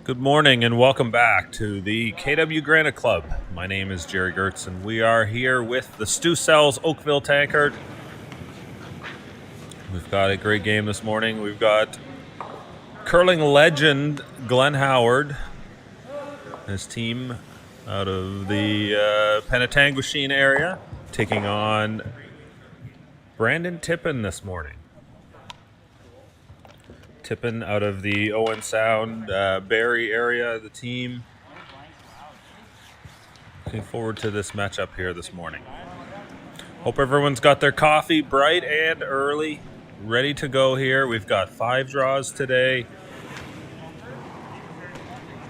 Good morning and welcome back to the KW Granite Club. My name is Jerry Gertz and we are here with the Stu Sells Oakville Tankard. We've got a great game this morning. We've got curling legend Glenn Howard, his team out of the Penetanguishene area, taking on Brandon Tippin this morning. Tippin out of the Owen Sound, Barrie area of the team. Looking forward to this matchup here this morning. Hope everyone's got their coffee bright and early, ready to go here. We've got 5 draws today.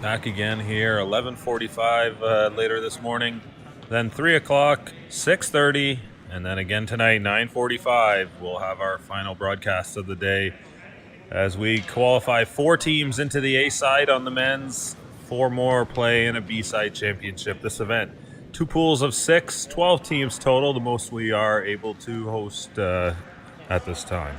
Back again here, 11:45 later this morning. Then 3 o'clock, 6:30, and then again tonight, 9:45. We'll have our final broadcast of the day as we qualify 4 teams into the A side on the men's, 4 more play in a B side championship. This event, 2 pools of 6, 12 teams total, the most we are able to host at this time.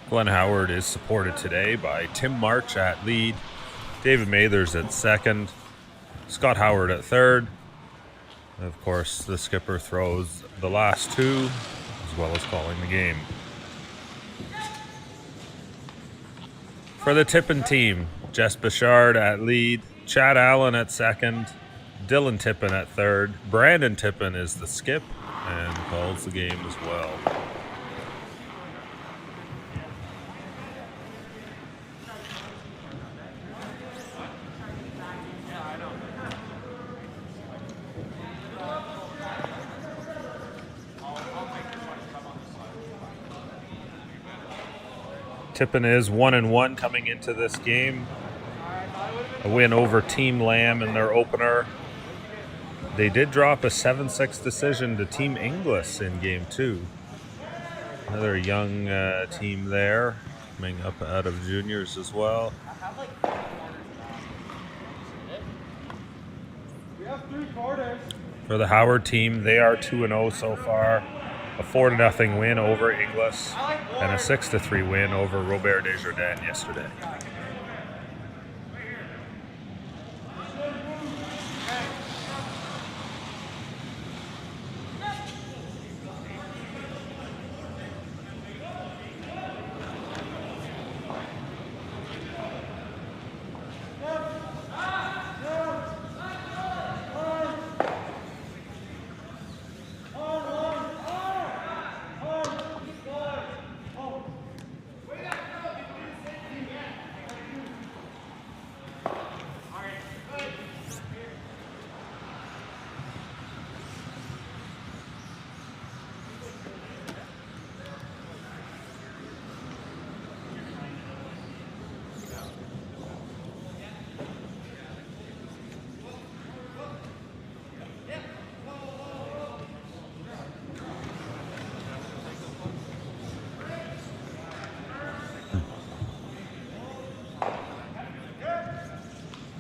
Glenn Howard is supported today by Tim March at lead, David Mathers at second, Scott Howard at third. Of course, the skipper throws the last 2, as well as calling the game. For the Tippin team, Jess Bichard at lead, Chad Allen at second, Dylan Tippin at third. Brandon Tippin is the skip and calls the game as well. Tippin is 1-1 coming into this game. A win over Team Lamb in their opener. They did drop a 7-6 decision to Team Inglis in Game 2. Another young team there, coming up out of juniors as well. For the Howard team, they are 2-0 so far. A 4-0 win over Inglis and a 6-3 win over Robert Desjardins yesterday.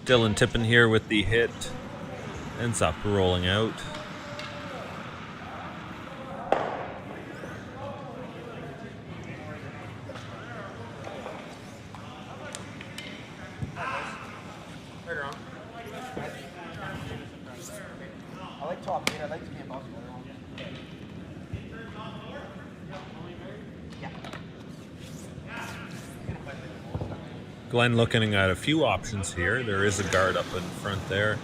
Dylan Tippin here with the hit. Ends up rolling out. I like top eight. I'd like to be above the other one. Glenn looking at a few options here. There is a guard up in front there.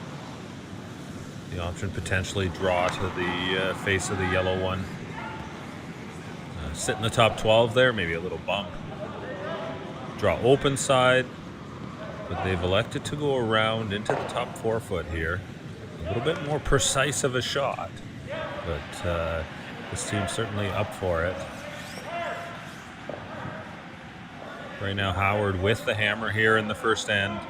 The option potentially draw to the face of the yellow one. Sit in the top 12 there, maybe a little bump. Draw open side, but they've elected to go around into the top 4 foot here. A little bit more precise of a shot, but this team's certainly up for it. Right now, Howard with the hammer here in the first end.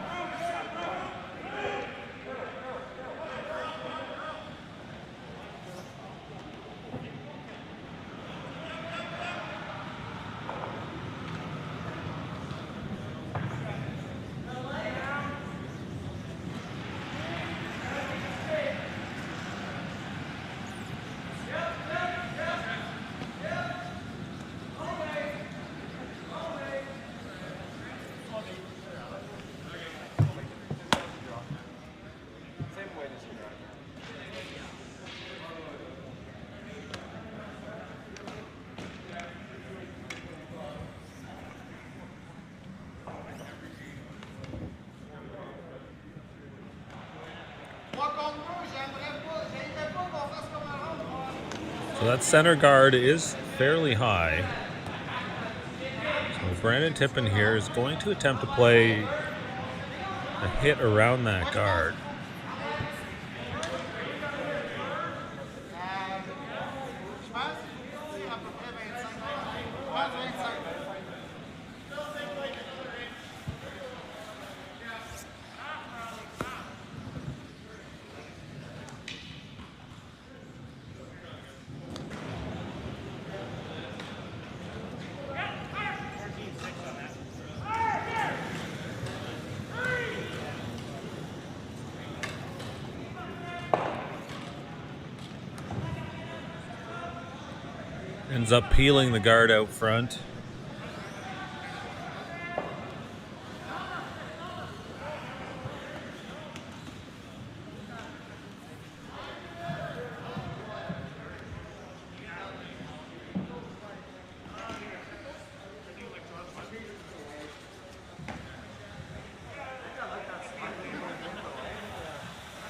So that center guard is fairly high. So Brandon Tippin here is going to attempt to play a hit around that guard. Ends up peeling the guard out front.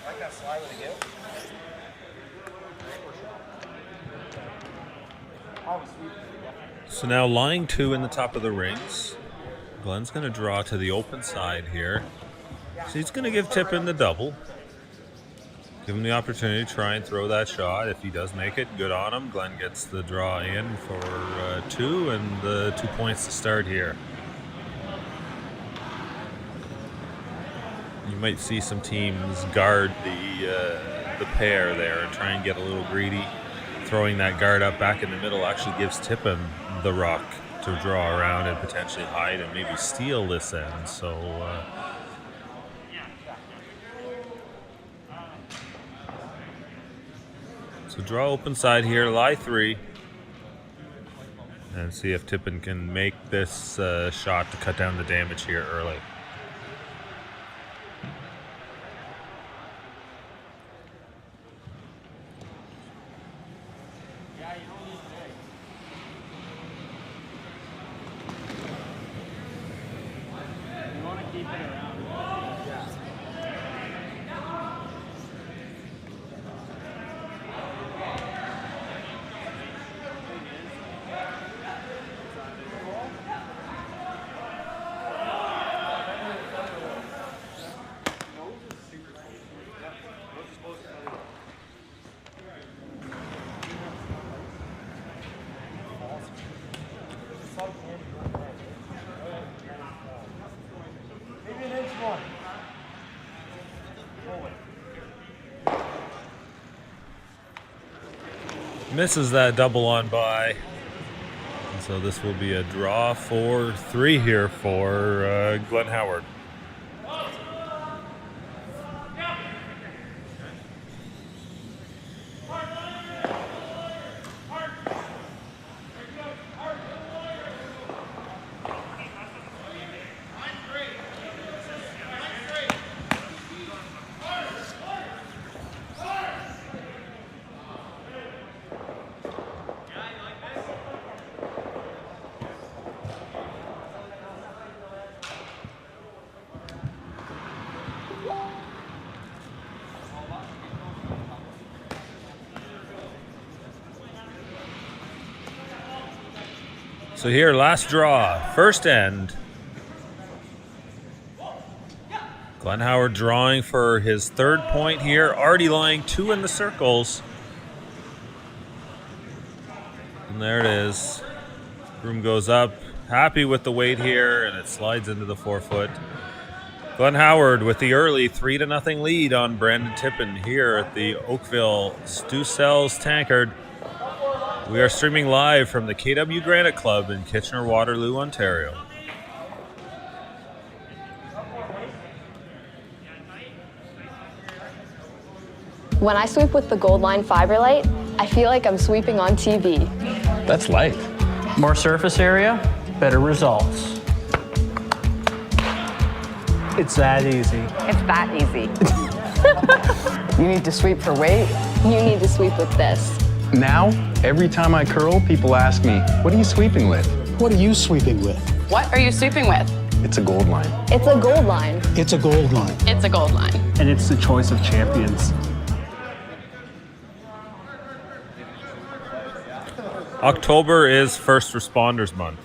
Like that slide with a gift. So now line 2 in the top of the rings. Glenn's going to draw to the open side here. So he's going to give Tippin the double. Give him the opportunity to try and throw that shot. If he does make it, good on him. Glenn gets the draw in for 2 and the 2 points to start here. You might see some teams guard the pair there and try and get a little greedy. Throwing that guard up back in the middle actually gives Tippin the rock to draw around and potentially hide and maybe steal this end. So draw open side here, lie 3. And see if Tippin can make this shot to cut down the damage here early. Misses that double on by. And so this will be a draw for 3 here for Glenn Howard. So here, last draw, first end. Glenn Howard drawing for his 3rd point here, already lying 2 in the circles. And there it is. Broom goes up, happy with the weight here, and it slides into the 4-foot. Glenn Howard with the early 3-0 lead on Brandon Tippin here at the Oakville Stu Sells Tankard. We are streaming live from the KW Granite Club in Kitchener-Waterloo, Ontario. When I sweep with the Gold Line Fiber Light, I feel like I'm sweeping on TV. That's light. More surface area, better results. It's that easy. It's that easy. You need to sweep for weight? You need to sweep with this. Now, every time I curl, people ask me, what are you sweeping with? What are you sweeping with? What are you sweeping with? It's a Gold Line. It's a Gold Line. It's a Gold Line. It's a Gold Line. And it's the choice of champions. October is First Responders Month.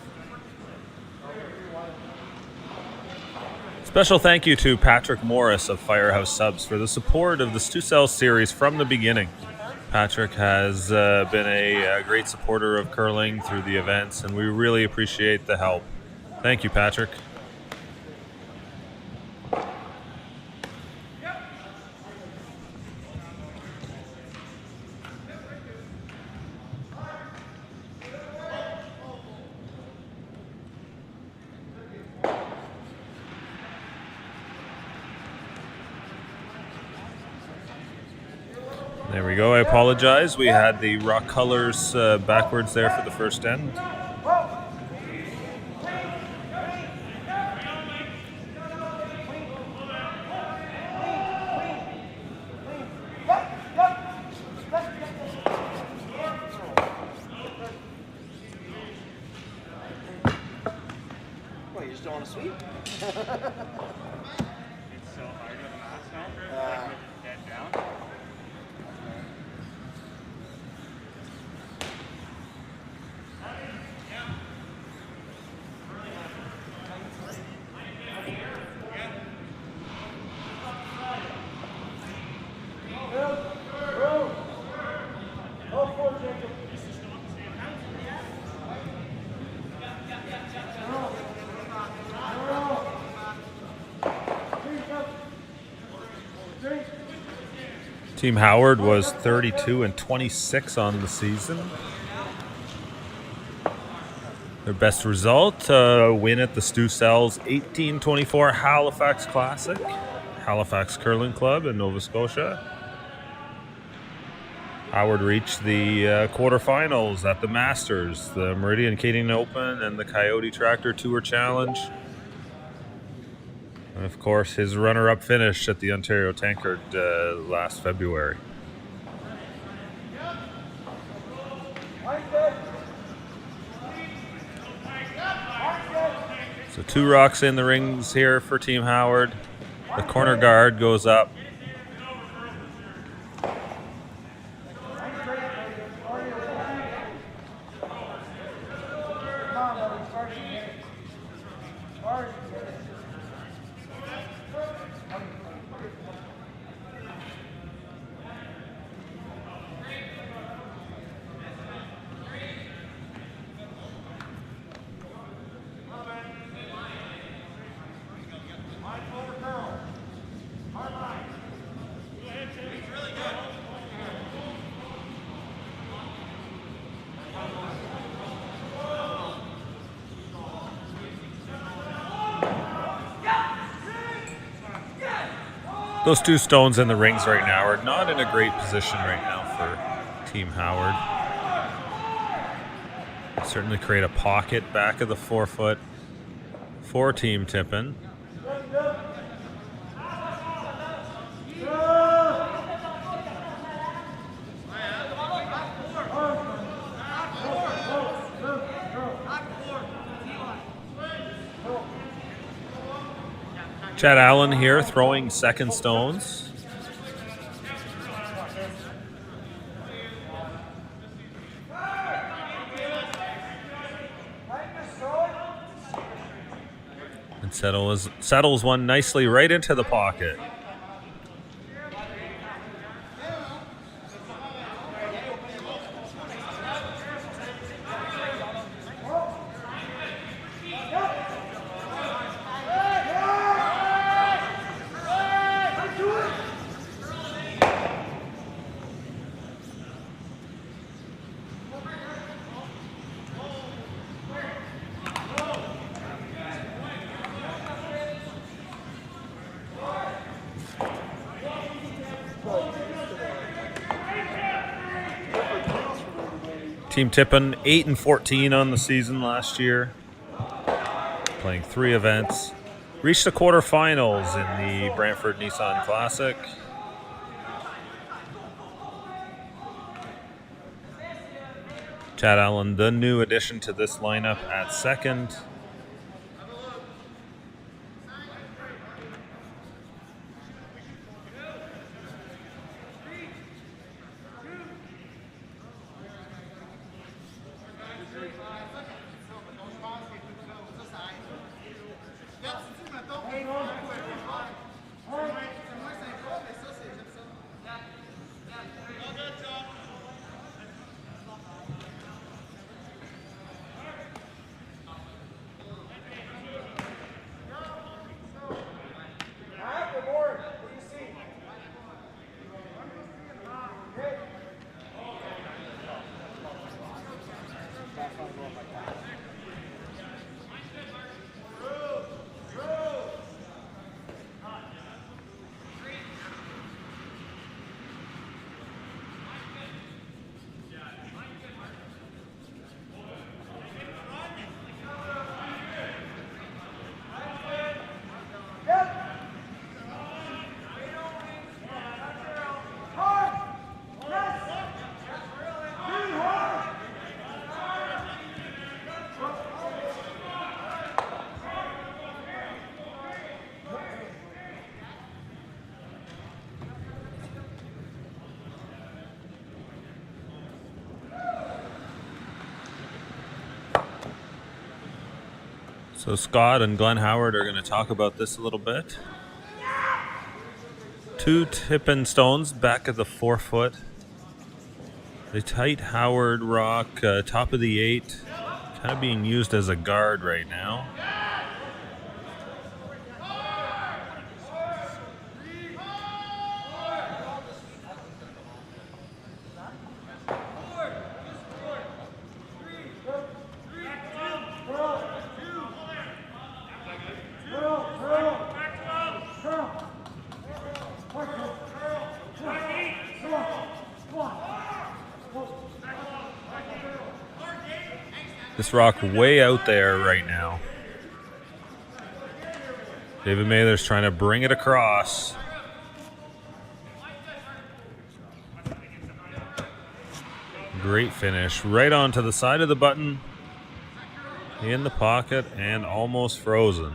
Special thank you to Patrick Morris of Firehouse Subs for the support of the Stu Sells series from the beginning. Patrick has been a great supporter of curling through the events, and we really appreciate the help. Thank you, Patrick. There we go. I apologize. We had the rock colors backwards there for the first end. What, you just don't want to sweep? It's so hard with a mask on, like with your head down. Team Howard was 32-26 on the season. Their best result, win at the Stu Sells 1824 Halifax Classic, Halifax Curling Club in Nova Scotia. Howard reached the quarterfinals at the Masters, the Meridian Canadian Open, and the Coyote Tractor Tour Challenge. And of course, his runner-up finish at the Ontario Tankard last February. So 2 rocks in the rings here for Team Howard. The corner guard goes up. Those 2 stones in the rings right now are not in a great position right now for Team Howard. Certainly create a pocket back of the 4-foot for Team Tippin. Chad Allen here throwing second stones. And settles one nicely right into the pocket. Team Tippin 8-14 on the season last year, playing 3 events. Reached the quarterfinals in the Brantford Nissan Classic. Chad Allen, the new addition to this lineup at second. So Scott and Glenn Howard are going to talk about this a little bit. 2 Tippin stones back of the 4-foot. The tight Howard rock, top of the 8, kind of being used as a guard right now. This rock way out there right now. David Mather's trying to bring it across. Great finish. Right onto the side of the button. In the pocket and almost frozen.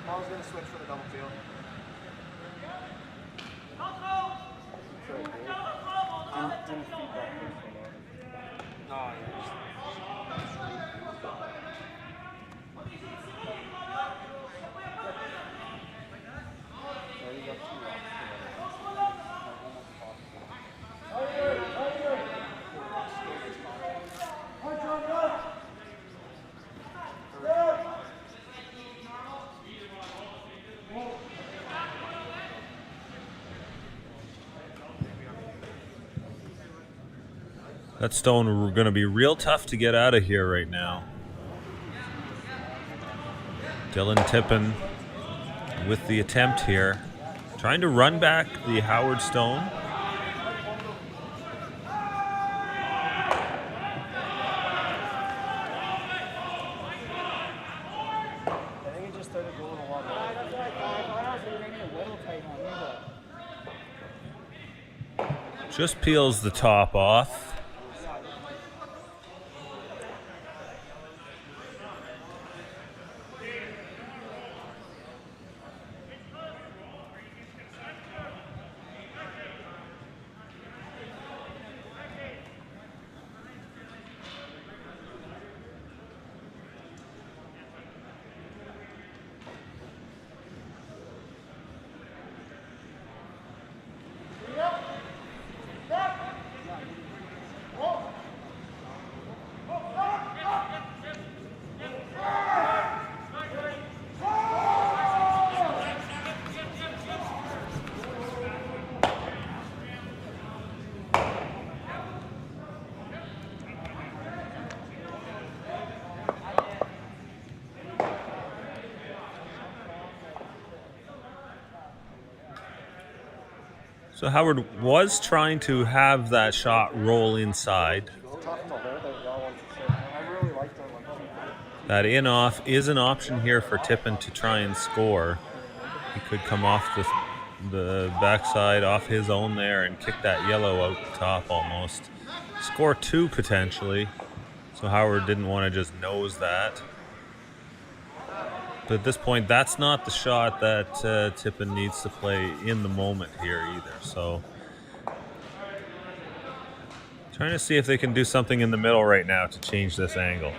I was gonna switch for the double field. No, That stone going to be real tough to get out of here right now. Dylan Tippin with the attempt here. Trying to run back the Howard stone. I think it just started going a lot better. Just peels the top off. So Howard was trying to have that shot roll inside. That in-off is an option here for Tippin to try and score. He could come off the backside off his own there and kick that yellow out the top almost. Score two potentially. So Howard didn't want to just nose that. But at this point, that's not the shot that Tippin needs to play in the moment here either. So trying to see if they can do something in the middle right now to change this angle.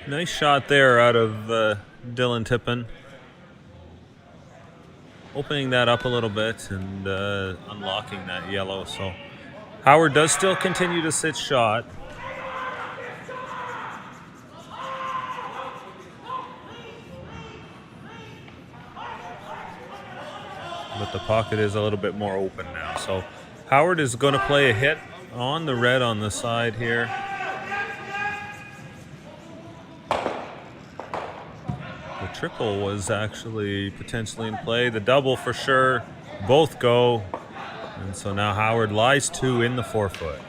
Nice shot there out of Dylan Tippin. Opening that up a little bit and unlocking that yellow. So Howard does still continue to sit shot. but the pocket is a little bit more open now. So Howard is going to play a hit on the red on the side here. The triple was actually potentially in play. The double for sure. Both go. And so now Howard lies 2 in the 4-foot.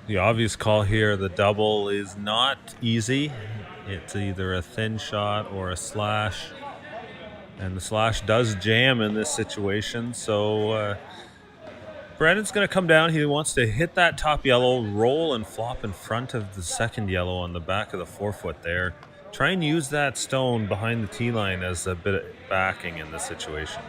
The obvious call here, the double is not easy. It's either a thin shot or a slash. And the slash does jam in this situation. So Brandon's going to come down. He wants to hit that top yellow, roll and flop in front of the second yellow on the back of the 4-foot there. Try and use that stone behind the tee line as a bit of backing in this situation.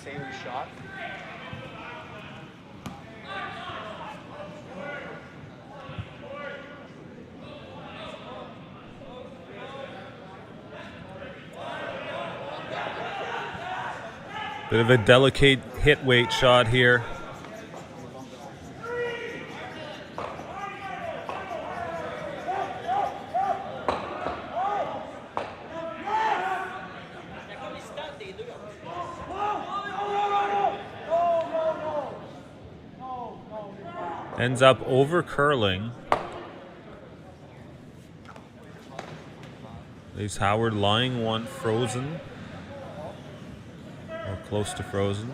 Say we shot. Bit of a delicate hit weight shot here. Ends up over curling. Leaves Howard lying 1 frozen. Or close to frozen.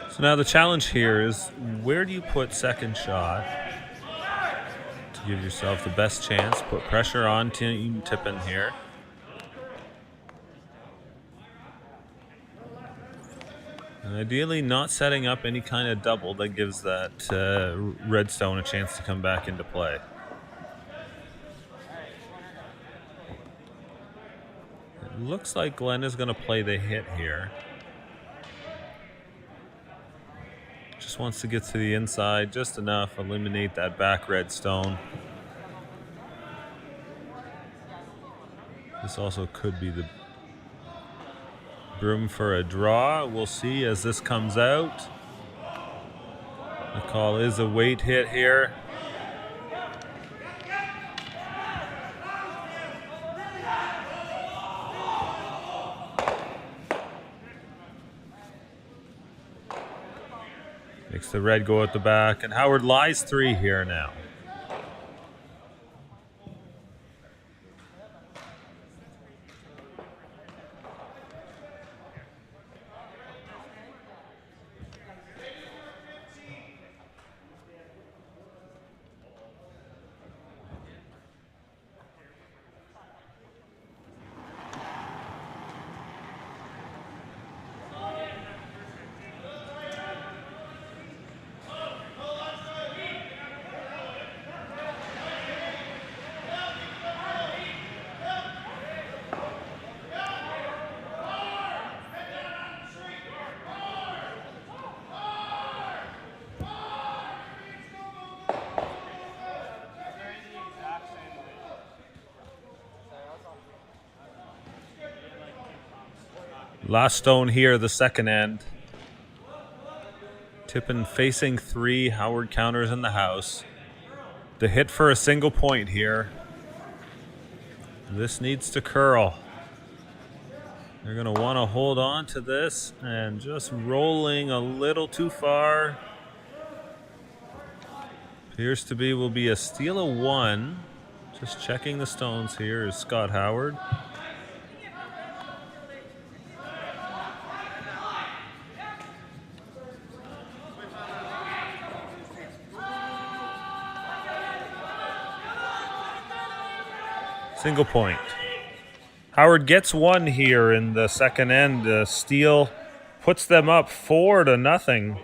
So now the challenge here is, where do you put second shot to give yourself the best chance? Put pressure on Team Tippin here. And ideally not setting up any kind of double that gives that redstone a chance to come back into play. It looks like Glenn is going to play the hit here. Just wants to get to the inside just enough, eliminate that back redstone. This also could be the room for a draw. We'll see as this comes out. The call is a weight hit here. Makes the red go at the back, and Howard lies 3 here now. Last stone here, the second end. Tippin facing 3. Howard counters in the house. The hit for a single point here. This needs to curl. They're going to want to hold on to this, and just rolling a little too far. Appears to be will be a steal of 1. Just checking the stones here is Scott Howard. Single point. Howard gets 1 here in the second end. Steele puts them up 4-0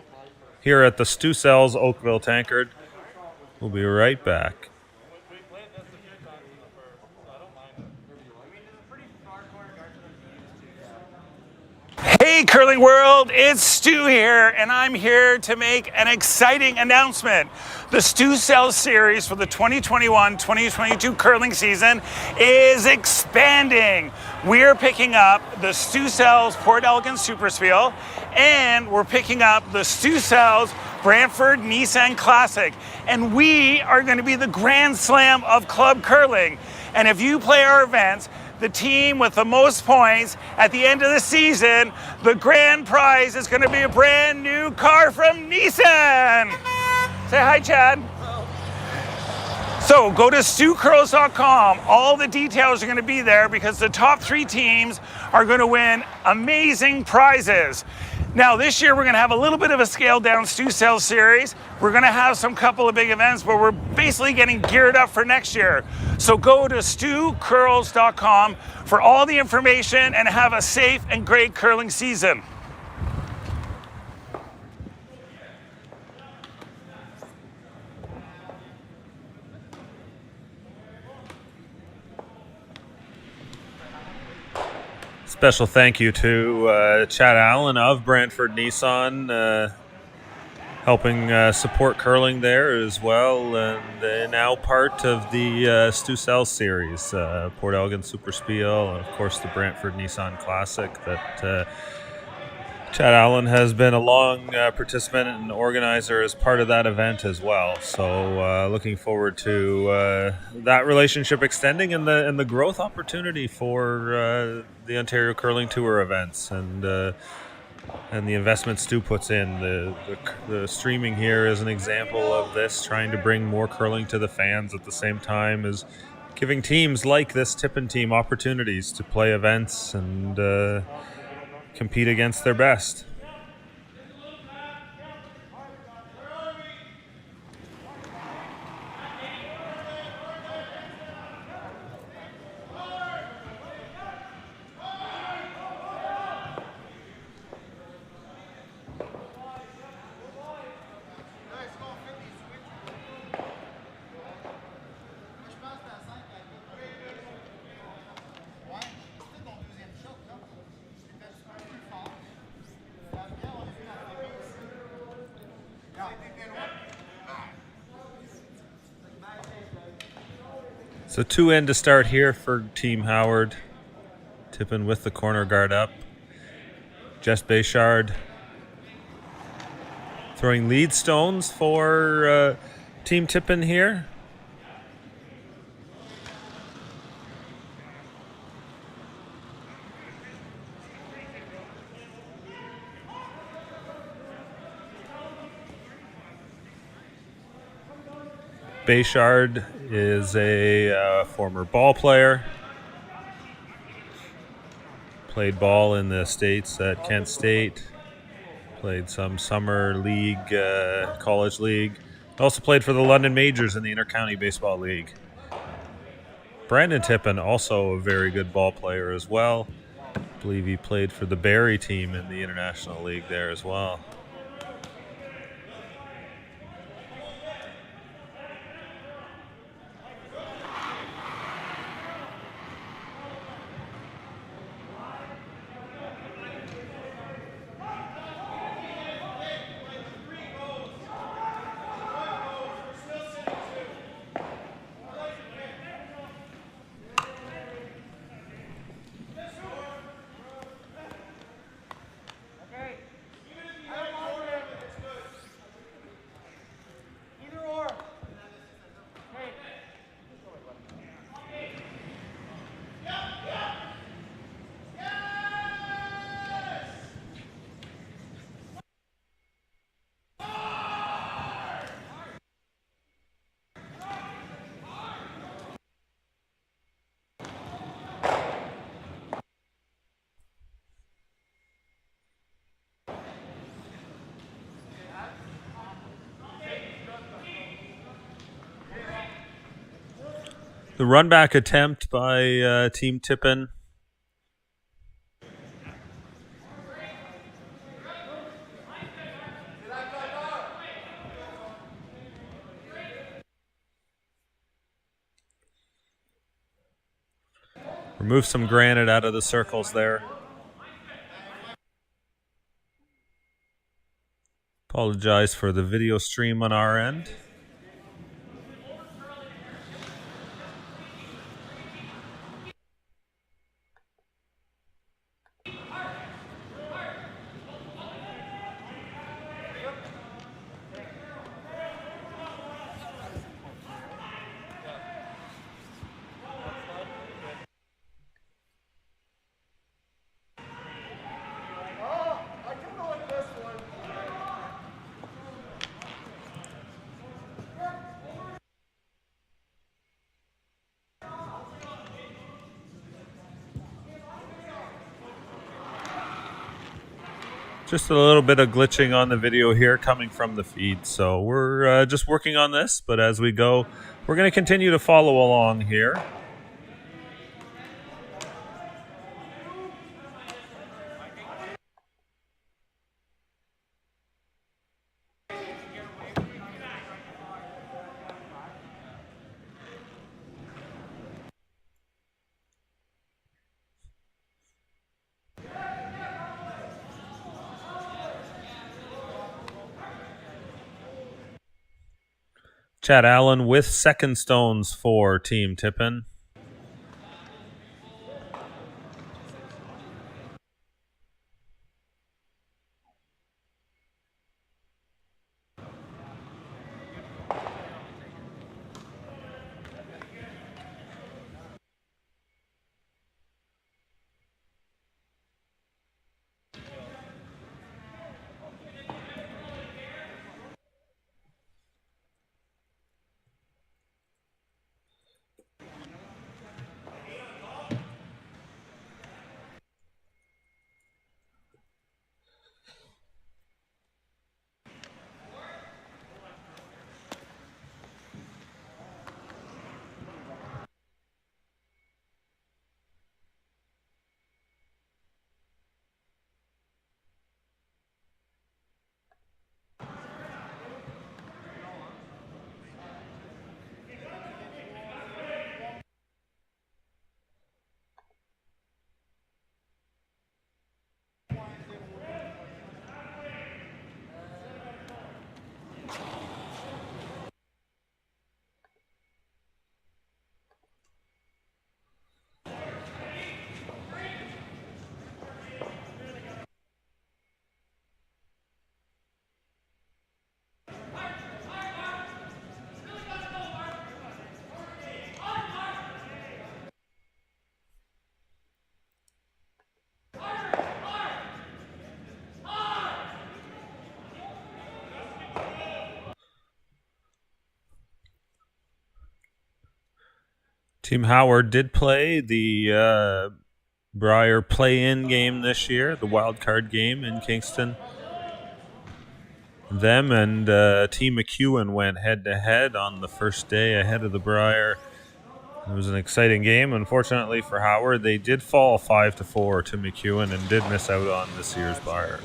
here at the Stu Sells Oakville Tankard. We'll be right back. Hey curling world, it's Stu here, and I'm here to make an exciting announcement. The Stu Sells series for the 2021-2022 curling season is expanding. We're picking up the Stu Sells Port Elgin Superspiel, and we're picking up the Stu Sells Brantford Nissan Classic, and we are going to be the Grand Slam of club curling. And if you play our events, the team with the most points at the end of the season, the grand prize is going to be a brand new car from Nissan. Say hi, Chad. So go to StuCurls.com. All the details are going to be there because the top 3 teams are going to win amazing prizes. Now this year we're going to have a little bit of a scaled down Stu Sells series. We're going to have some couple of big events, but we're basically getting geared up for next year. So go to StuCurls.com for all the information and have a safe and great curling season. Special thank you to Chad Allen of Brantford Nissan, helping support curling there as well, and now part of the Stu Sells series, Port Elgin Super Spiel, and of course the Brantford Nissan Classic that Chad Allen has been a long participant and organizer as part of that event as well. So looking forward to that relationship extending and the growth opportunity for the Ontario Curling Tour events and the investment Stu puts in. The streaming here is an example of this, trying to bring more curling to the fans at the same time as giving teams like this Tippin team opportunities to play events and compete against their best. So 2 in to start here for Team Howard. Tippin with the corner guard up. Jess Bayshard throwing lead stones for Team Tippin here. Bayshard is a former ball player. Played ball in the States at Kent State. Played some summer league, college league. Also played for the London Majors in the Intercounty Baseball League. Brandon Tippin, also a very good ball player as well. I believe he played for the Barrie team in the International League there as well. The run back attempt by Team Tippin. Remove some granite out of the circles there. Apologize for the video stream on our end. Just a little bit of glitching on the video here coming from the feed. So we're just working on this, but as we go, we're going to continue to follow along here. Chad Allen with second stones for Team Tippin. Team Howard did play the Briar play-in game this year, the wild card game in Kingston. Them and Team McEwen went head-to-head on the first day ahead of the Briar. It was an exciting game. Unfortunately for Howard, they did fall 5-4 to McEwen and did miss out on this year's Briar.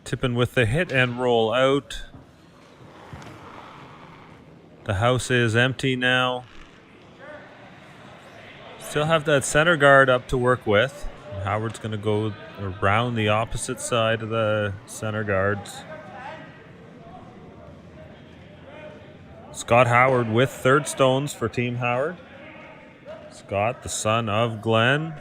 Tippin with the hit and roll out. The house is empty now. Still have that center guard up to work with. Howard's going to go around the opposite side of the center guards. Scott Howard with third stones for Team Howard. Scott, the son of Glenn.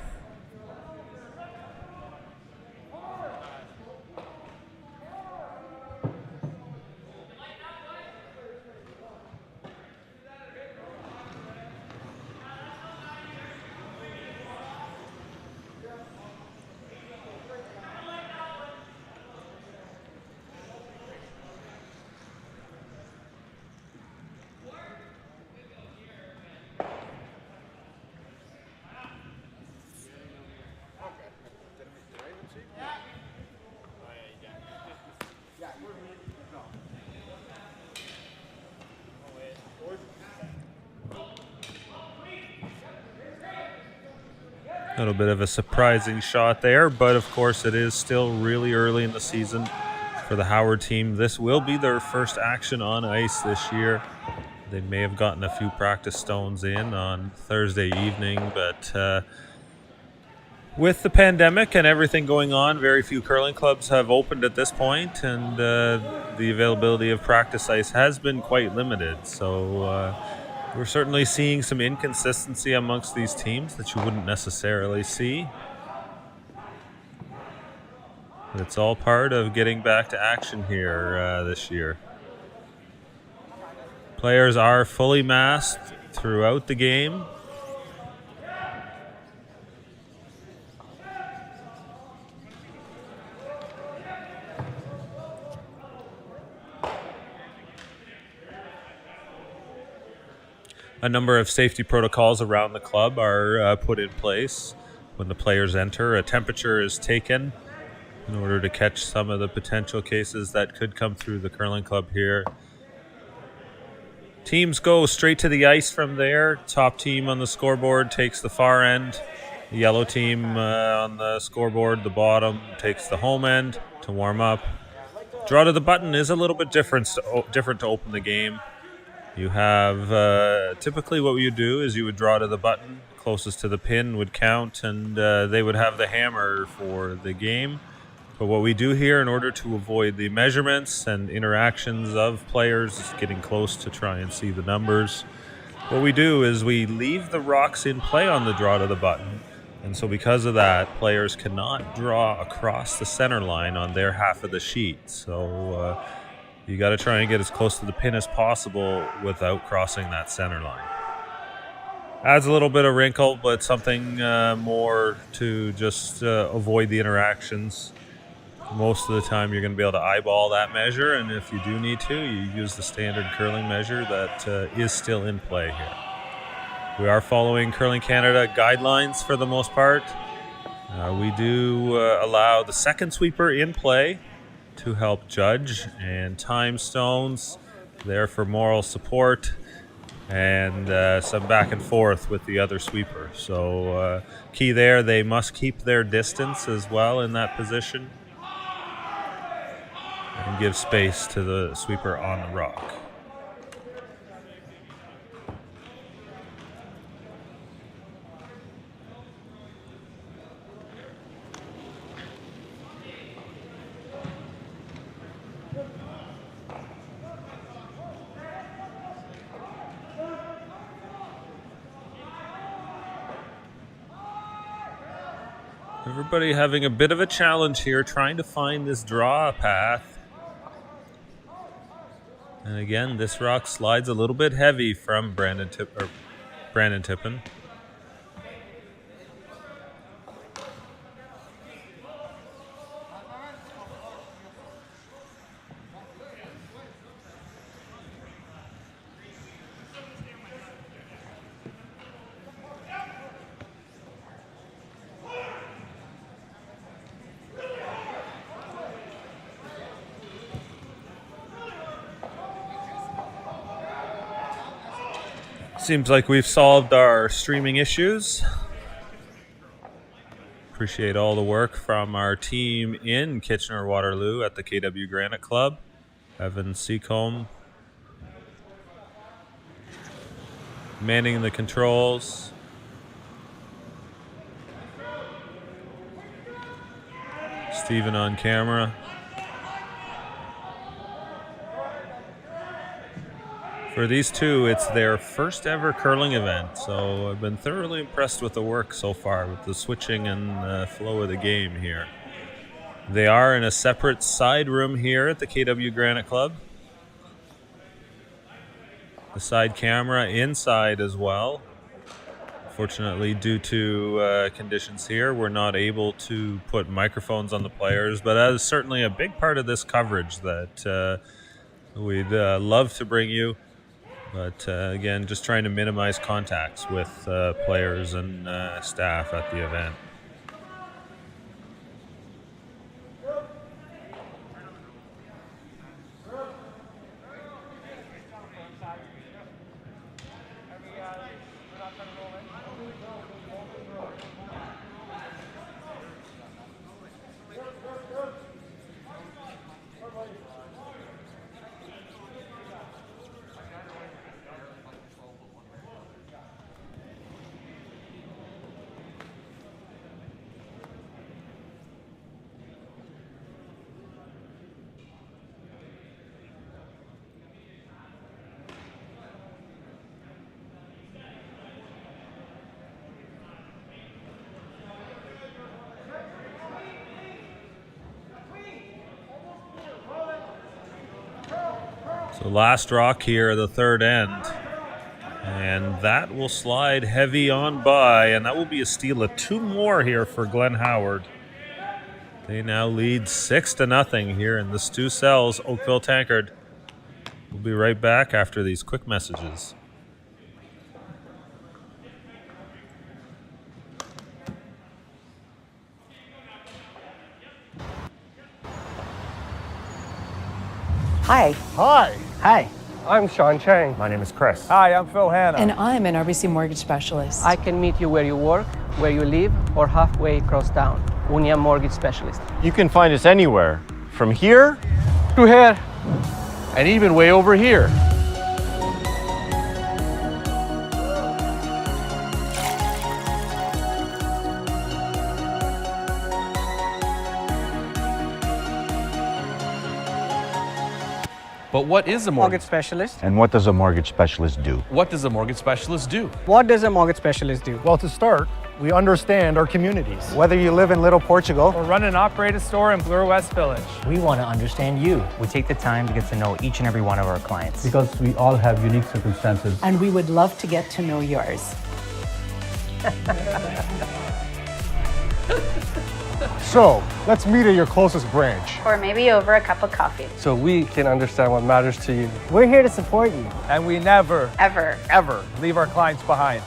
A little bit of a surprising shot there, but of course it is still really early in the season for the Howard team. This will be their first action on ice this year. They may have gotten a few practice stones in on Thursday evening, but with the pandemic and everything going on, very few curling clubs have opened at this point, and the availability of practice ice has been quite limited. So we're certainly seeing some inconsistency amongst these teams that you wouldn't necessarily see. But it's all part of getting back to action here this year. Players are fully masked throughout the game. A number of safety protocols around the club are put in place. When the players enter, a temperature is taken in order to catch some of the potential cases that could come through the curling club here. Teams go straight to the ice from there. Top team on the scoreboard takes the far end. The yellow team on the scoreboard, the bottom, takes the home end to warm up. Draw to the button is a little bit different to open the game. You have, typically what you do is you would draw to the button, closest to the pin would count, and they would have the hammer for the game. But what we do here, in order to avoid the measurements and interactions of players getting close to try and see the numbers, what we do is we leave the rocks in play on the draw to the button. And so because of that, players cannot draw across the center line on their half of the sheet. So you got to try and get as close to the pin as possible without crossing that center line. Adds a little bit of wrinkle, but something more to just avoid the interactions. Most of the time you're going to be able to eyeball that measure, and if you do need to, you use the standard curling measure that is still in play here. We are following Curling Canada guidelines for the most part. We do allow the second sweeper in play to help judge, and time stones there for moral support, and some back and forth with the other sweeper. So key there, they must keep their distance as well in that position and give space to the sweeper on the rock. Everybody having a bit of a challenge here, trying to find this draw path. And again, this rock slides a little bit heavy from Brandon Tippin. Seems like we've solved our streaming issues. Appreciate all the work from our team in Kitchener-Waterloo at the KW Granite Club. Evan Seacombe manning the controls. Stephen on camera. For these two, it's their first ever curling event, so I've been thoroughly impressed with the work so far, with the switching and flow of the game here. They are in a separate side room here at the KW Granite Club. The side camera inside as well. Fortunately, due to conditions here, we're not able to put microphones on the players, but that is certainly a big part of this coverage that we'd love to bring you. But again, just trying to minimize contacts with players and staff at the event. The last rock here, the third end. And that will slide heavy on by, and that will be a steal of 2 more here for Glenn Howard. They now lead 6-0 here in the Stu Sells Oakville Tankard. We'll be right back after these quick messages. Hi. Hi. Hi. I'm Sean Chang. My name is Chris. Hi, I'm Phil Hanna. And I'm an RBC mortgage specialist. I can meet you where you work, where you live, or halfway across town. Unia Mortgage Specialist. You can find us anywhere, from here To here. and even way over here. But what is a Mortgage specialist. And what does a mortgage specialist do? What does a mortgage specialist do? What does a mortgage specialist do? Well, to start, we understand our communities. Whether you live in Little Portugal Or run and operate a store in Bloor West Village. We want to understand you. We take the time to get to know each and every one of our clients. Because we all have unique circumstances. And we would love to get to know yours. So, let's meet at your closest branch. Or maybe over a cup of coffee. so we can understand what matters to you. We're here to support you. And we never, Ever. ever leave our clients behind.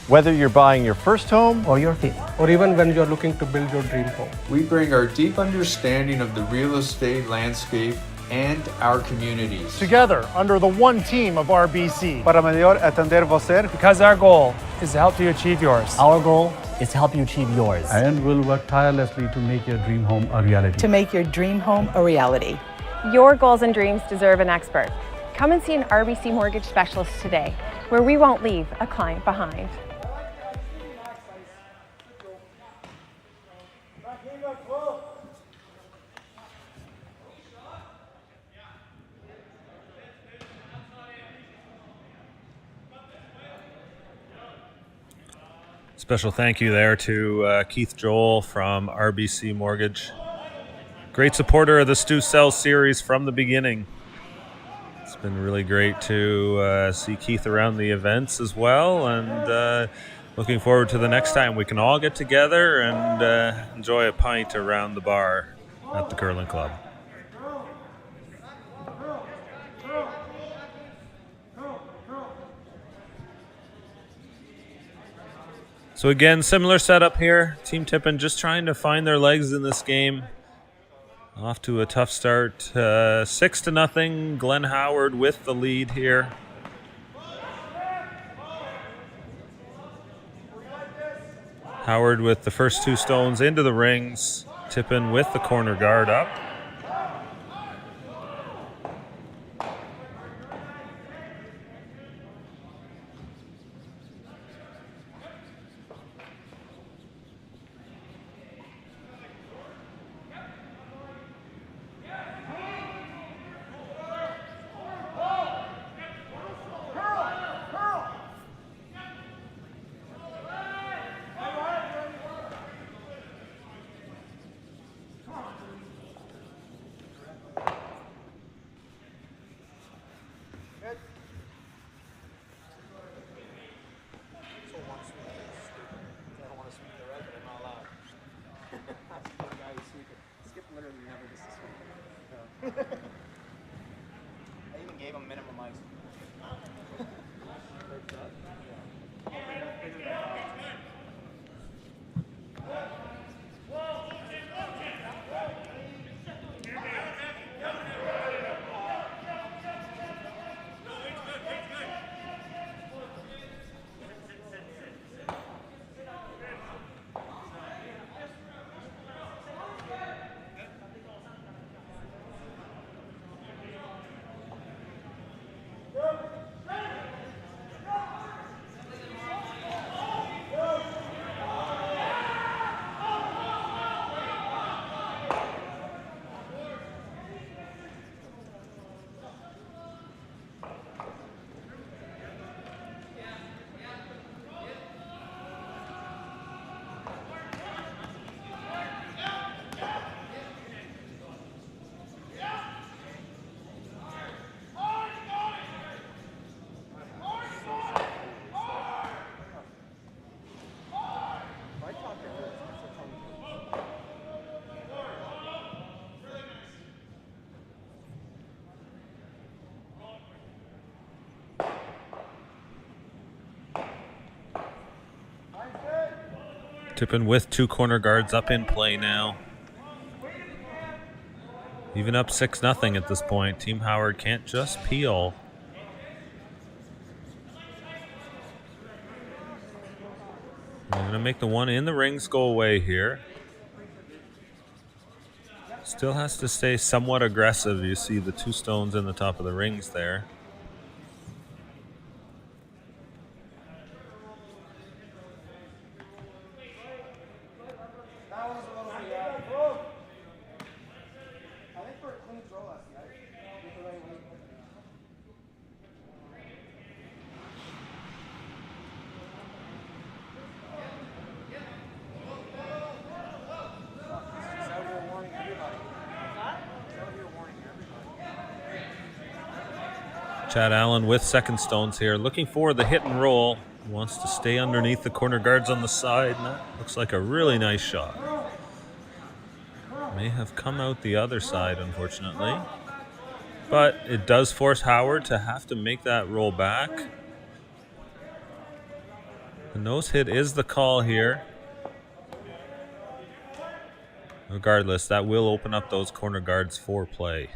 Whether you're buying your first home Or your fee. Or even when you're looking to build your dream home. We bring our deep understanding of the real estate landscape and our communities. Together, under the one team of RBC. Para melhor atender você. Because our goal is to help you achieve yours. Our goal is to help you achieve yours. And we'll work tirelessly to make your dream home a reality. To make your dream home a reality. Your goals and dreams deserve an expert. Come and see an RBC mortgage specialist today, where we won't leave a client behind. Special thank you there to Keith Joel from RBC Mortgage. Great supporter of the Stu Sells series from the beginning. It's been really great to see Keith around the events as well, and looking forward to the next time we can all get together and enjoy a pint around the bar at the Curling Club. So again, similar setup here. Team Tippin just trying to find their legs in this game. Off to a tough start. 6-0. Glenn Howard with the lead here. Howard with the first 2 stones into the rings. Tippin with the corner guard up. Tippin with 2 corner guards up in play now. Even up 6-0 at this point. Team Howard can't just peel. They're going to make the one in the rings go away here. Still has to stay somewhat aggressive. You see the 2 stones in the top of the rings there. Chad Allen with second stones here, looking for the hit and roll. Wants to stay underneath the corner guards on the side, and that looks like a really nice shot. May have come out the other side, unfortunately. But it does force Howard to have to make that roll back. The nose hit is the call here. Regardless, that will open up those corner guards for play.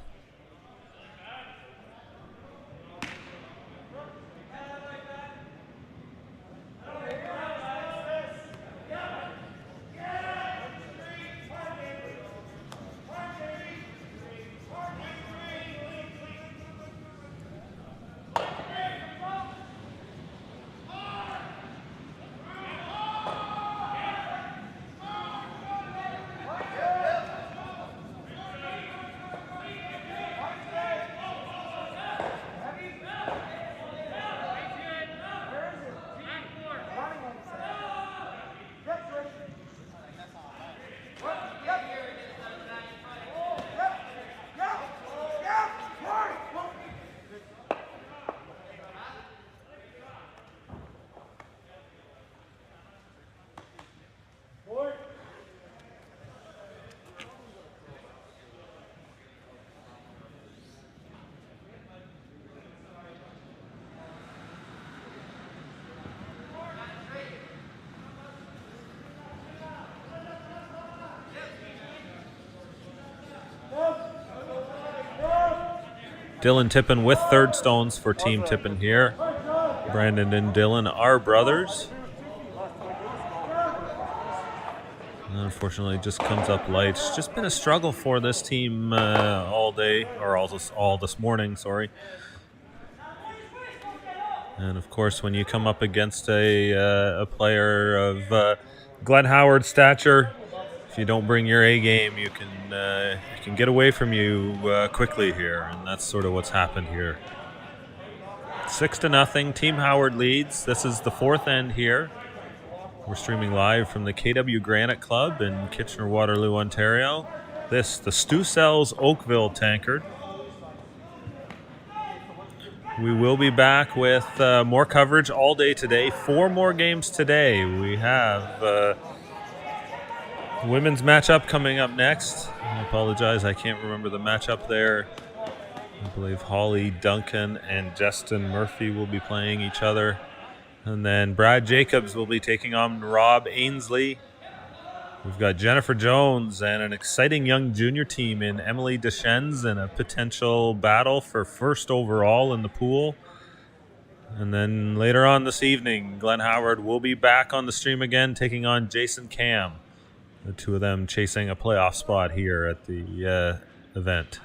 Dylan Tippin with third stones for Team Tippin here. Brandon and Dylan are brothers. And unfortunately, just comes up light. It's just been a struggle for this team all day, or all this morning, sorry. And of course, when you come up against a player of Glenn Howard's stature, if you don't bring your A game, you can get away from you quickly here, and that's sort of what's happened here. 6-0, Team Howard leads. This is the fourth end here. We're streaming live from the KW Granite Club in Kitchener-Waterloo, Ontario. This, the Stu Sells Oakville Tankard. We will be back with more coverage all day today. 4 more games today. We have women's matchup coming up next. I apologize, I can't remember the matchup there. I believe Holly Duncan and Justin Murphy will be playing each other. And then Brad Jacobs will be taking on Rob Ainsley. We've got Jennifer Jones and an exciting young junior team in Emily Deschennes in a potential battle for first overall in the pool. And then later on this evening, Glenn Howard will be back on the stream again, taking on Jason Cam. The two of them chasing a playoff spot here at the event.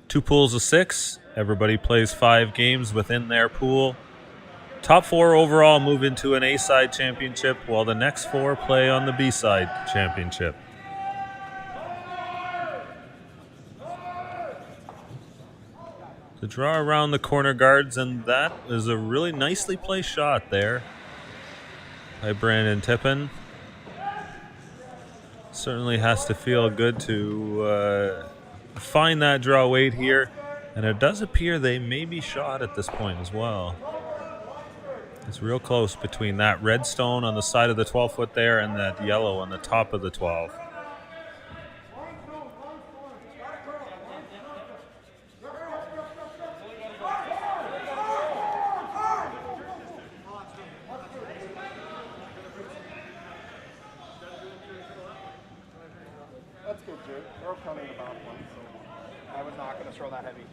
2 pools of 6. Everybody plays 5 games within their pool. Top 4 overall move into an A-side championship, while the next 4 play on the B-side championship. The draw around the corner guards, and that is a really nicely placed shot there by Brandon Tippin. Certainly has to feel good to find that draw weight here, and it does appear they may be shot at this point as well. It's real close between that red stone on the side of the 12-foot there and that yellow on the top of the 12. throw that heavy.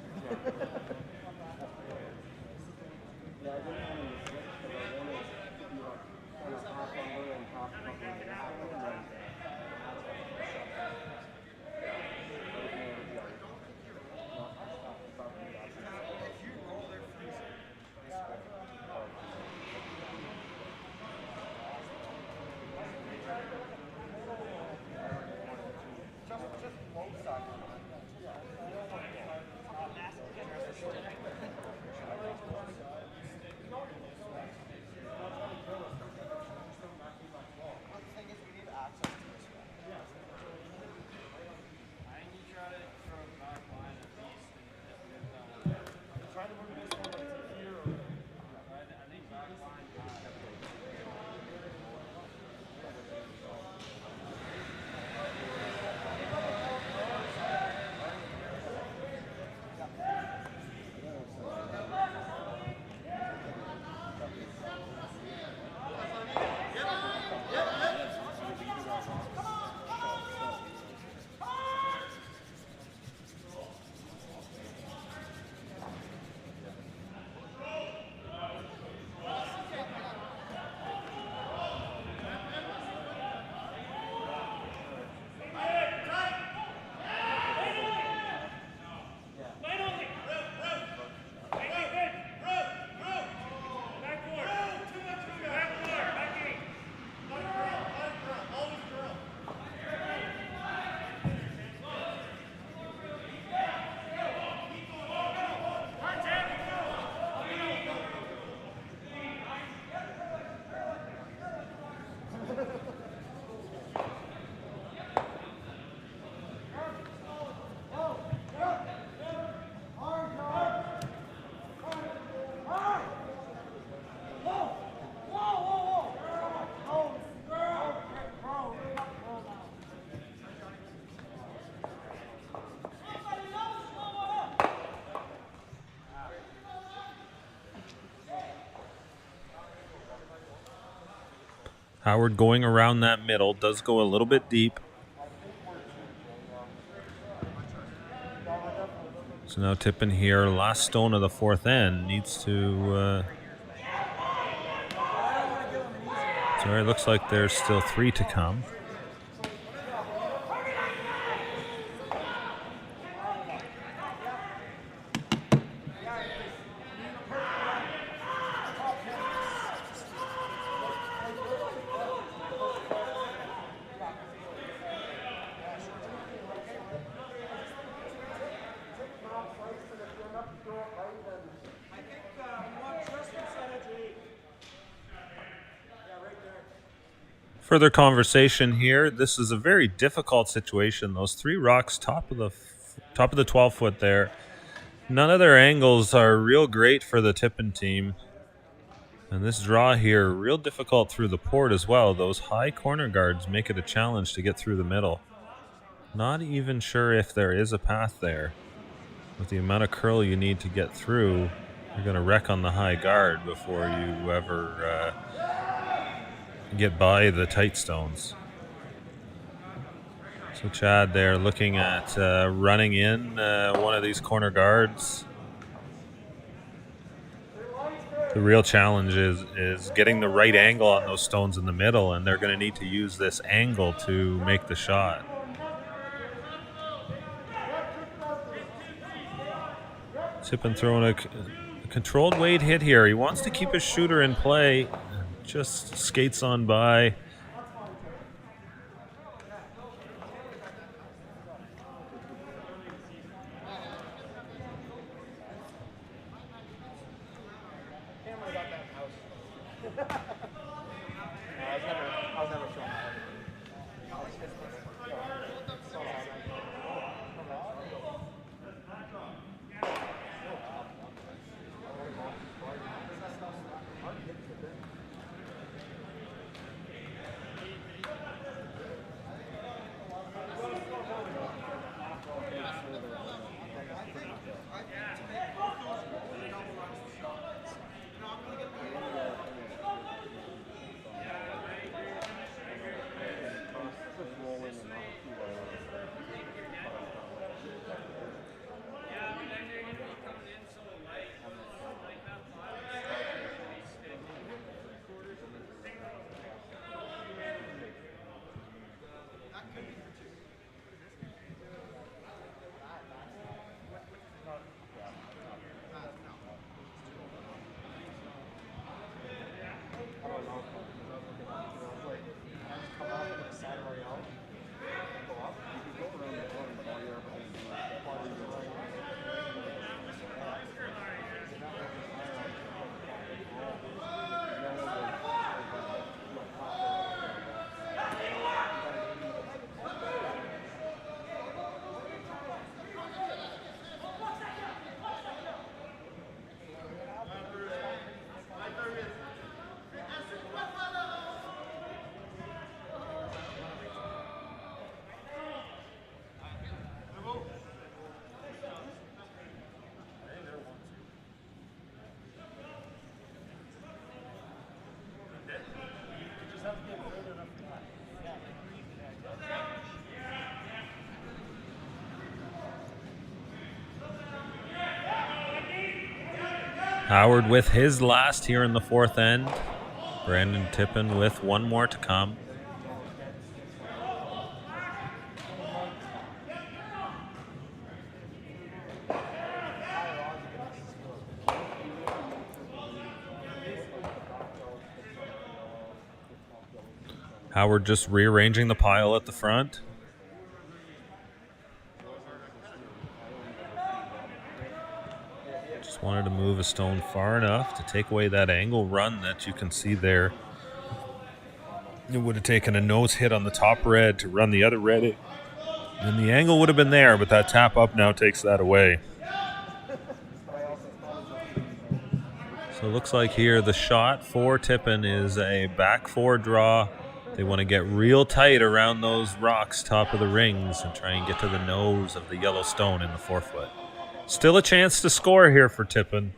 Howard going around that middle, does go a little bit deep. So now Tippin here, last stone of the fourth end, needs to... Sorry, it looks like there's still 3 to come. Further conversation here. This is a very difficult situation. Those 3 rocks top of the 12-foot there. None of their angles are real great for the Tippin team. And this draw here, real difficult through the port as well. Those high corner guards make it a challenge to get through the middle. Not even sure if there is a path there. With the amount of curl you need to get through, you're going to wreck on the high guard before you ever get by the tight stones. So Chad there looking at running in one of these corner guards. The real challenge is getting the right angle on those stones in the middle, and they're going to need to use this angle to make the shot. Tippin throwing a controlled weight hit here. He wants to keep his shooter in play. Just skates on by. Howard with his last here in the fourth end. Brandon Tippin with one more to come. Howard just rearranging the pile at the front. Just wanted to move a stone far enough to take away that angle run that you can see there. It would have taken a nose hit on the top red to run the other red in. And the angle would have been there, but that tap up now takes that away. So it looks like here the shot for Tippin is a back four draw. They want to get real tight around those rocks top of the rings and try and get to the nose of the yellow stone in the 4-foot. Still a chance to score here for Tippin,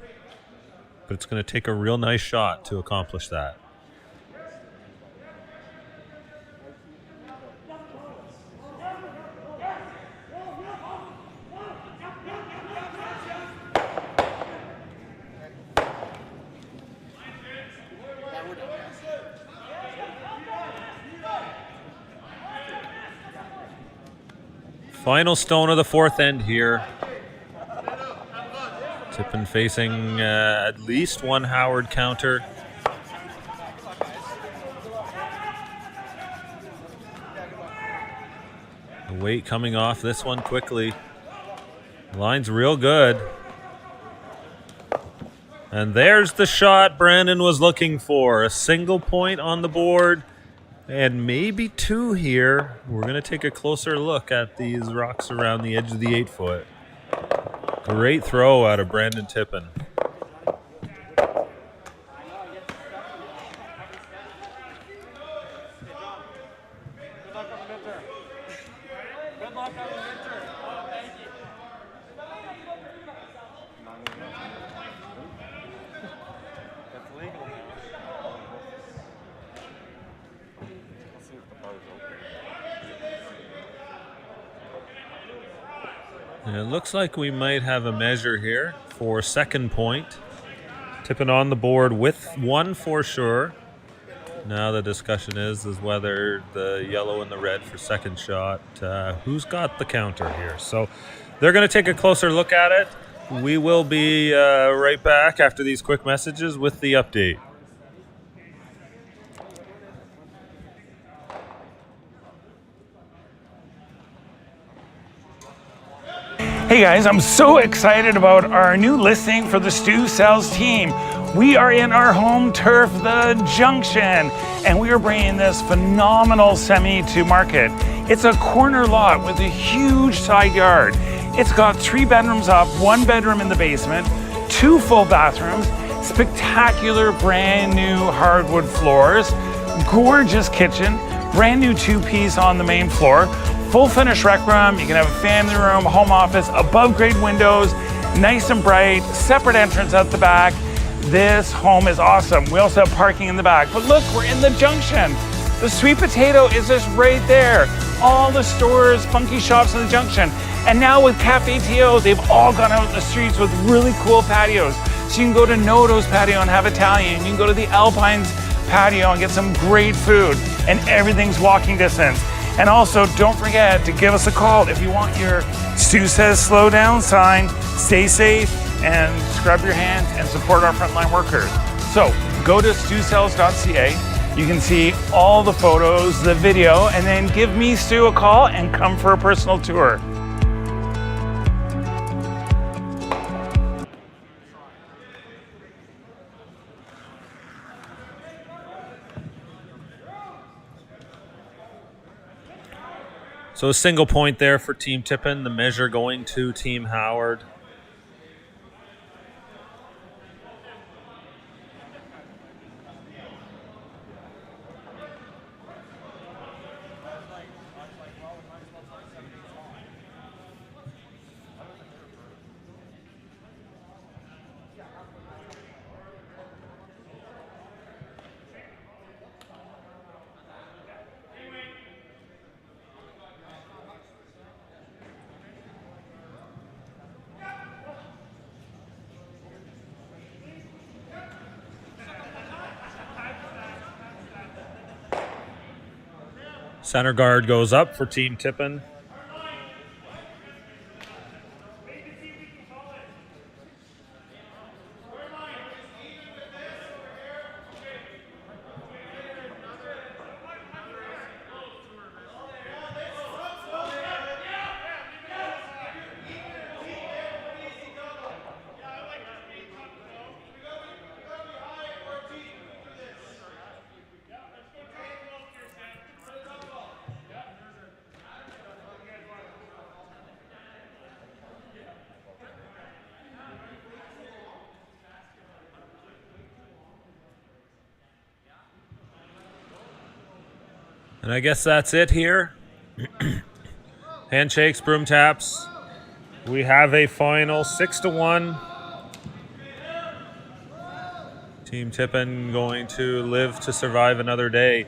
but it's going to take a real nice shot to accomplish that. Final stone of the fourth end here. Tippin facing at least one Howard counter. The weight coming off this one quickly. Line's real good. And there's the shot Brandon was looking for. A single point on the board. And maybe two here. We're going to take a closer look at these rocks around the edge of the 8-foot. Great throw out of Brandon Tippin. And it looks like we might have a measure here for second point. Tippin on the board with one for sure. Now the discussion is whether the yellow and the red for second shot, who's got the counter here. So they're going to take a closer look at it. We will be right back after these quick messages with the update. Hey guys, I'm so excited about our new listing for the Stu Sells team. We are in our home turf, the Junction, and we are bringing this phenomenal semi to market. It's a corner lot with a huge side yard. It's got 3 bedrooms up, 1 bedroom in the basement, 2 full bathrooms, spectacular brand new hardwood floors, gorgeous kitchen, brand new 2-piece on the main floor, full finished rec room. You can have a family room, home office, above grade windows, nice and bright, separate entrance at the back. This home is awesome. We also have parking in the back. But look, we're in the Junction. The Sweet Potato is just right there. All the stores, funky shops in the Junction. And now with Cafe TO, they've all gone out in the streets with really cool patios. So you can go to Noto's patio and have Italian. You can go to the Alpines patio and get some great food. And everything's walking distance. And also, don't forget to give us a call if you want your Stu Says Slow Down sign. Stay safe and scrub your hands and support our frontline workers. So, go to stusells.ca. You can see all the photos, the video, and then give me, Stu, a call and come for a personal tour. So a single point there for Team Tippin, the measure going to Team Howard. Center guard goes up for Team Tippin. And I guess that's it here. Handshakes, broom taps. We have a final 6-1. Team Tippin going to live to survive another day.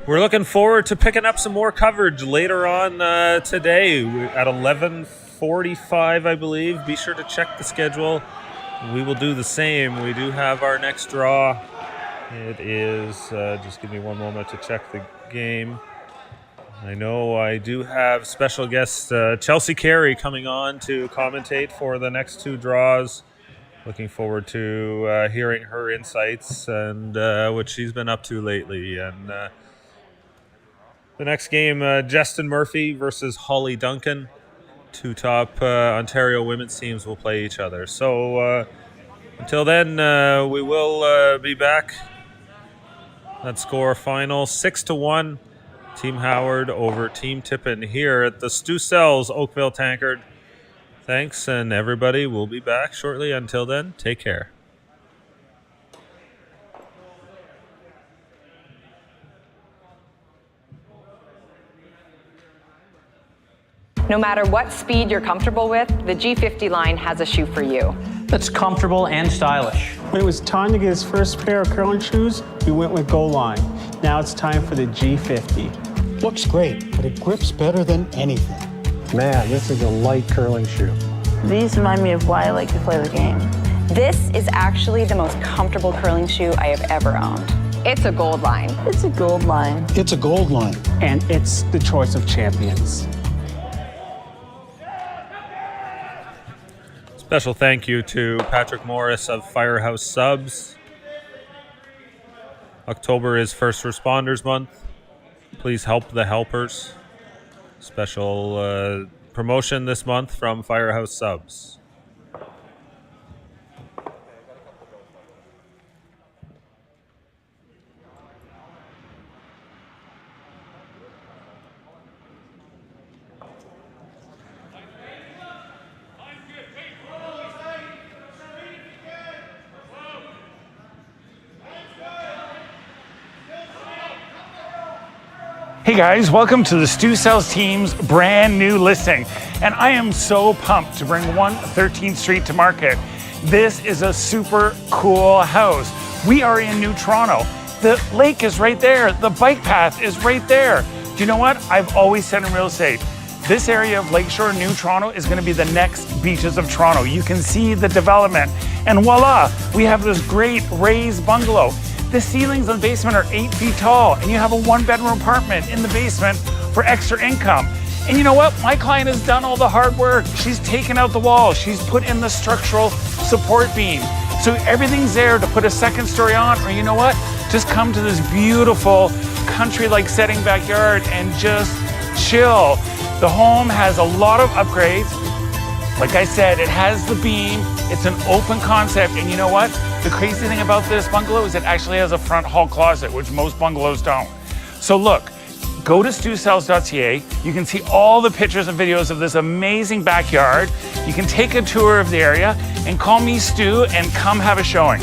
We're looking forward to picking up some more coverage later on today at 11:45, I believe. Be sure to check the schedule. We will do the same. We do have our next draw. It is, just give me one moment to check the game. I know I do have special guest Chelsea Carey coming on to commentate for the next two draws. Looking forward to hearing her insights and what she's been up to lately. And the next game, Justin Murphy versus Holly Duncan. Two top Ontario women's teams will play each other. So until then, we will be back. That score final 6-1. Team Howard over Team Tippin here at the Stu Sells Oakville Tankard. Thanks, and everybody will be back shortly. Until then, take care. No matter what speed you're comfortable with, the G50 line has a shoe for you. That's comfortable and stylish. When it was time to get his first pair of curling shoes, we went with Goal Line. Now it's time for the G50. Looks great, but it grips better than anything. Man, this is a light curling shoe. These remind me of why I like to play the game. This is actually the most comfortable curling shoe I have ever owned. It's a Gold Line. It's a Gold Line. It's a Gold Line. And it's the choice of champions. Special thank you to Patrick Morris of Firehouse Subs. October is First Responders Month. Please help the helpers. Special promotion this month from Firehouse Subs. Hey guys, welcome to the Stu Sells team's brand new listing. And I am so pumped to bring 113th Street to market. This is a super cool house. We are in New Toronto. The lake is right there. The bike path is right there. Do you know what? I've always said in real estate, this area of Lakeshore, New Toronto, is going to be the next beaches of Toronto. You can see the development. And voila, we have this great raised bungalow. The ceilings in the basement are 8 feet tall, and you have a 1-bedroom apartment in the basement for extra income. And you know what? My client has done all the hard work. She's taken out the wall. She's put in the structural support beam. So everything's there to put a second story on, or you know what? Just come to this beautiful country-like setting backyard and just chill. The home has a lot of upgrades. Like I said, it has the beam, it's an open concept, and you know what? The crazy thing about this bungalow is it actually has a front hall closet, which most bungalows don't. So look, go to stusells.ca. You can see all the pictures and videos of this amazing backyard. You can take a tour of the area and call me Stu and come have a showing.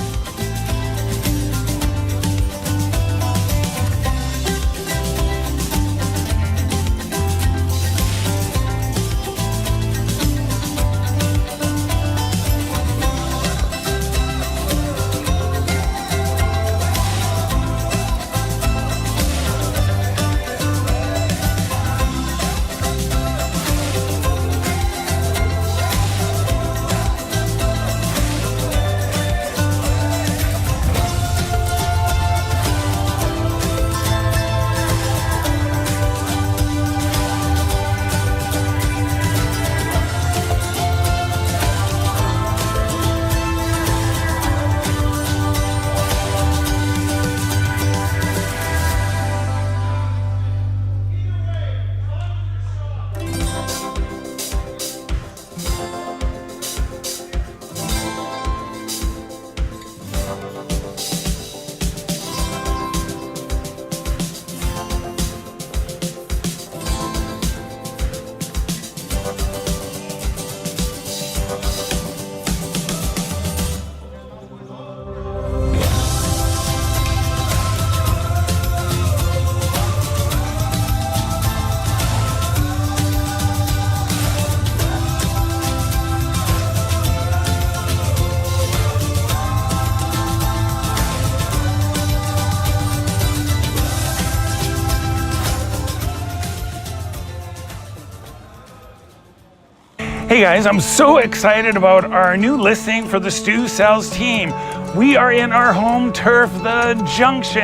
Hey guys, I'm so excited about our new listing for the Stu Sells team. We are in our home turf, the Junction,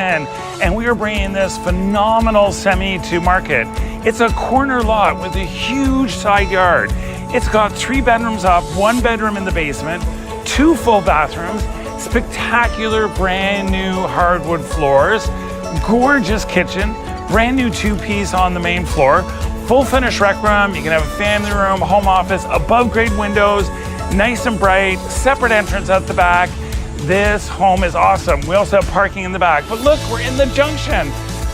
and we are bringing this phenomenal semi to market. It's a corner lot with a huge side yard. It's got 3 bedrooms up, 1 bedroom in the basement, 2 full bathrooms, spectacular brand new hardwood floors, gorgeous kitchen, brand new 2-piece on the main floor, full finished rec room. You can have a family room, home office, above grade windows, nice and bright, separate entrance at the back. This home is awesome. We also have parking in the back. But look, we're in the Junction.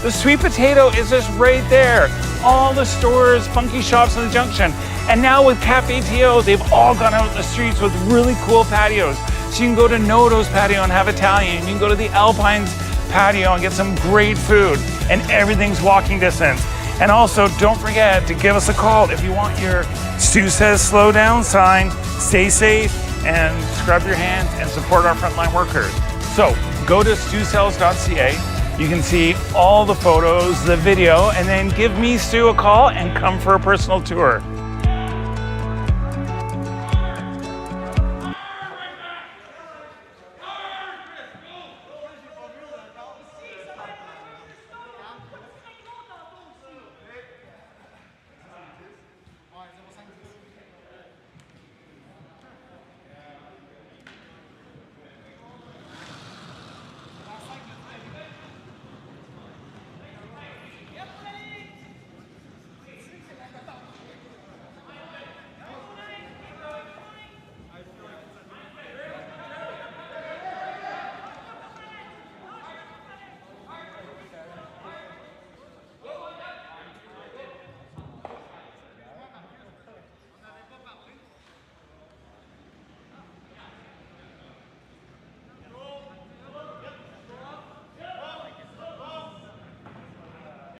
The Sweet Potato is just right there. All the stores, funky shops in the Junction. And now with Cafe TO, they've all gone out in the streets with really cool patios. So you can go to Noto's patio and have Italian. You can go to the Alpines patio and get some great food. And everything's walking distance. And also, don't forget to give us a call if you want your Stu Says Slow Down sign. Stay safe and scrub your hands and support our frontline workers. So go to stusells.ca. You can see all the photos, the video, and then give me, Stu, a call and come for a personal tour.